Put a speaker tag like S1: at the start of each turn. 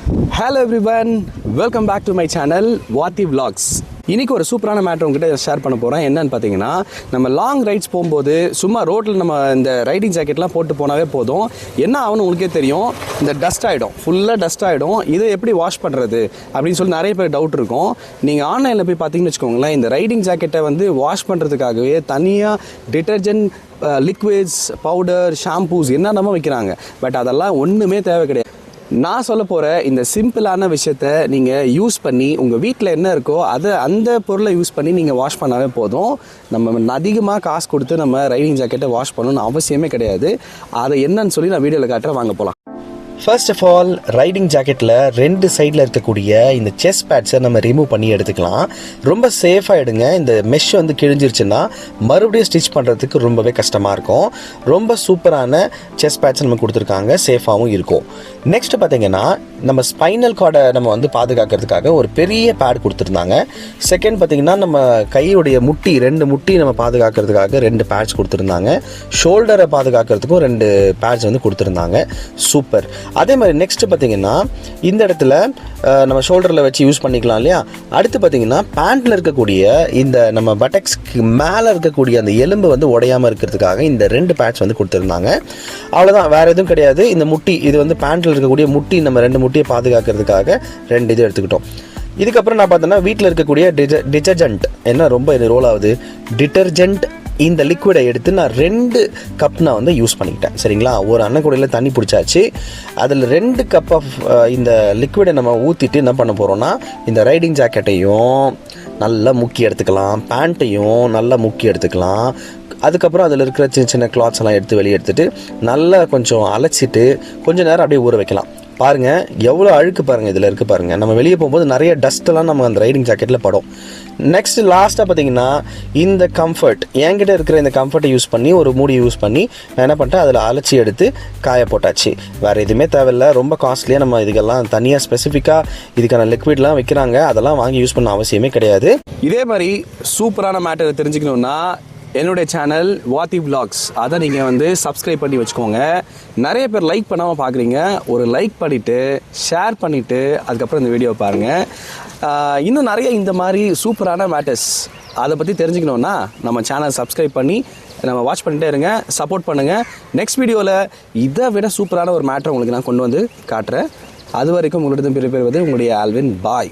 S1: Hello everyone, welcome back to my channel Vaati Vlogs. இன்றைக்கி ஒரு சூப்பரான மேட்டர் உங்ககிட்ட ஷேர் பண்ண போகிறேன். என்னன்னு பார்த்தீங்கன்னா, நம்ம லாங் ரைட்ஸ் போகும்போது சும்மா ரோட்டில் நம்ம இந்த ரைடிங் ஜாக்கெட்லாம் போட்டு போனாவே போதும். என்ன ஆகும்னு உங்களுக்கே தெரியும், இந்த டஸ்ட் ஆகிடும், ஃபுல்லாக டஸ்ட் ஆகிடும். இதை எப்படி வாஷ் பண்ணுறது அப்படின்னு சொல்லி நிறைய பேர் டவுட் இருக்கும். நீங்கள் ஆன்லைனில் போய் பார்த்தீங்கன்னு வச்சுக்கோங்களேன், இந்த ரைடிங் ஜாக்கெட்டை வந்து வாஷ் பண்ணுறதுக்காகவே தனியாக டிட்டர்ஜென்ட், லிக்விட்ஸ், பவுடர், ஷாம்பூஸ் என்னென்னமோ வைக்கிறாங்க. பட் அதெல்லாம் ஒன்றுமே தேவை கிடையாது. நான் சொல்ல போகிற இந்த சிம்பிளான விஷயத்த நீங்கள் யூஸ் பண்ணி உங்கள் வீட்டில் என்ன இருக்கோ அந்த பொருளை யூஸ் பண்ணி நீங்கள் வாஷ் பண்ணாவே போதும். நம்ம அதிகமாக காசு கொடுத்து நம்ம ரைடிங் ஜாக்கெட்டை வாஷ் பண்ணணும்னு அவசியமே கிடையாது. அதை என்னன்னு சொல்லி நான் வீடியோவில் காட்டுறேன், வாங்க போகலாம். ஃபர்ஸ்ட் ஆஃப் ஆல், ரைடிங் ஜாக்கெட்டில் ரெண்டு சைடில் இருக்கக்கூடிய இந்த செஸ்ட் பேட்ஸை நம்ம ரிமூவ் பண்ணி எடுத்துக்கலாம். ரொம்ப சேஃபாக எடுங்க. இந்த மெஷ் வந்து கிழிஞ்சிருச்சுன்னா மறுபடியும் ஸ்டிச் பண்ணுறதுக்கு ரொம்பவே கஷ்டமாக இருக்கும். ரொம்ப சூப்பரான செஸ்ட் பேட்ஸ் நம்ம கொடுத்துருக்காங்க, சேஃபாகவும் இருக்கும். நெக்ஸ்ட் பார்த்தீங்கன்னா, நம்ம ஸ்பைனல் கார்டை நம்ம வந்து பாதுகாக்கிறதுக்காக ஒரு பெரிய பேட் கொடுத்துருந்தாங்க. செகண்ட் பார்த்தீங்கன்னா, நம்ம கையுடைய முட்டி, ரெண்டு முட்டி நம்ம பாதுகாக்கிறதுக்காக ரெண்டு பேட்ஸ் கொடுத்துருந்தாங்க. ஷோல்டரை பாதுகாக்கிறதுக்கும் ரெண்டு பேட்ஸ் வந்து கொடுத்துருந்தாங்க. சூப்பர். அதே மாதிரி நெக்ஸ்ட் பார்த்தீங்கன்னா, இந்த இடத்துல நம்ம ஷோல்டரில் வச்சு யூஸ் பண்ணிக்கலாம் இல்லையா. அடுத்து பார்த்தீங்கன்னா, பேண்ட்டில் இருக்கக்கூடிய இந்த நம்ம பட்டக்ஸ்க்கு மேலே இருக்கக்கூடிய அந்த எலும்பு வந்து உடையாமல் இருக்கிறதுக்காக இந்த ரெண்டு பேட்ஸ் வந்து கொடுத்துருந்தாங்க. அவ்வளோதான், வேறு எதுவும் கிடையாது. இந்த முட்டி, இது வந்து பேண்ட்டில் இருக்கக்கூடிய முட்டி, நம்ம ரெண்டு முட்டியை பாதுகாக்கிறதுக்காக ரெண்டு இது எடுத்துக்கிட்டோம். இதுக்கப்புறம் நான் பார்த்தோன்னா, வீட்டில் இருக்கக்கூடிய டிட்டர்ஜென்ட் என்ன ரொம்ப ரோல் ஆகுது, டிட்டர்ஜென்ட் இந்த லிக்விடை எடுத்து நான் 2 கப் நான் வந்து யூஸ் பண்ணிக்கிட்டேன். சரிங்களா, ஒரு அன்னக்கூடையில் தண்ணி பிடிச்சாச்சு. அதில் 2 கப் ஆஃப் இந்த லிக்விடை நம்ம ஊற்றிட்டு என்ன பண்ண போகிறோன்னா, இந்த ரைடிங் ஜாக்கெட்டையும் நல்லா முக்கி எடுத்துக்கலாம், பேண்ட்டையும் நல்லா முக்கி எடுத்துக்கலாம். அதுக்கப்புறம் அதில் இருக்கிற சின்ன சின்ன கிளாத்ஸ் எல்லாம் எடுத்து வெளியே எடுத்துகிட்டு நல்லா கொஞ்சம் அலச்சிட்டு கொஞ்சம் நேரம் அப்படியே ஊற வைக்கலாம். பாருங்கள் எவ்வளோ அழுக்கு பாருங்கள் இதில் இருக்குது பாருங்கள். நம்ம வெளியே போகும்போது நிறைய டஸ்ட்டெல்லாம் நம்ம அந்த ரைடிங் ஜாக்கெட்டில் படும். நெக்ஸ்ட் லாஸ்ட்டாக பார்த்தீங்கன்னா, இந்த கம்ஃபர்ட், என்கிட்ட இருக்கிற இந்த கம்ஃபர்ட்டை யூஸ் பண்ணி ஒரு மூடி யூஸ் பண்ணி நான் என்ன பண்ணிட்டேன், அதில் அலச்சி எடுத்து காய போட்டாச்சு. வேறு எதுவுமே தேவையில்லை. ரொம்ப காஸ்ட்லியாக நம்ம இதுக்கெல்லாம் தனியாக ஸ்பெசிஃபிக்காக இதுக்கான லிக்விட்லாம் வைக்கிறாங்க, அதெல்லாம் வாங்கி யூஸ் பண்ண அவசியமே கிடையாது. இதே மாதிரி சூப்பரான மேட்டரை தெரிஞ்சுக்கணுன்னா என்னுடைய சேனல் வாத்தி விலாக்ஸ், அதை நீங்கள் வந்து சப்ஸ்கிரைப் பண்ணி வச்சுக்கோங்க. நிறைய பேர் லைக் பண்ணாமல் பார்க்குறீங்க. ஒரு லைக் பண்ணிவிட்டு ஷேர் பண்ணிவிட்டு அதுக்கப்புறம் இந்த வீடியோ பாருங்கள். இன்னும் நிறைய இந்த மாதிரி சூப்பரான மேட்டர்ஸ் அதை பற்றி தெரிஞ்சுக்கணுன்னா நம்ம சேனல் சப்ஸ்கிரைப் பண்ணி நம்ம வாட்ச் பண்ணிகிட்டே இருங்க, சப்போர்ட் பண்ணுங்கள். நெக்ஸ்ட் வீடியோவில் இதை விட சூப்பரான ஒரு மேட்டரை உங்களுக்கு நான் கொண்டு வந்து காட்டுறேன். அது வரைக்கும் உங்களிடம் பெறுவது உங்களுடைய ஆல்வின். பாய்.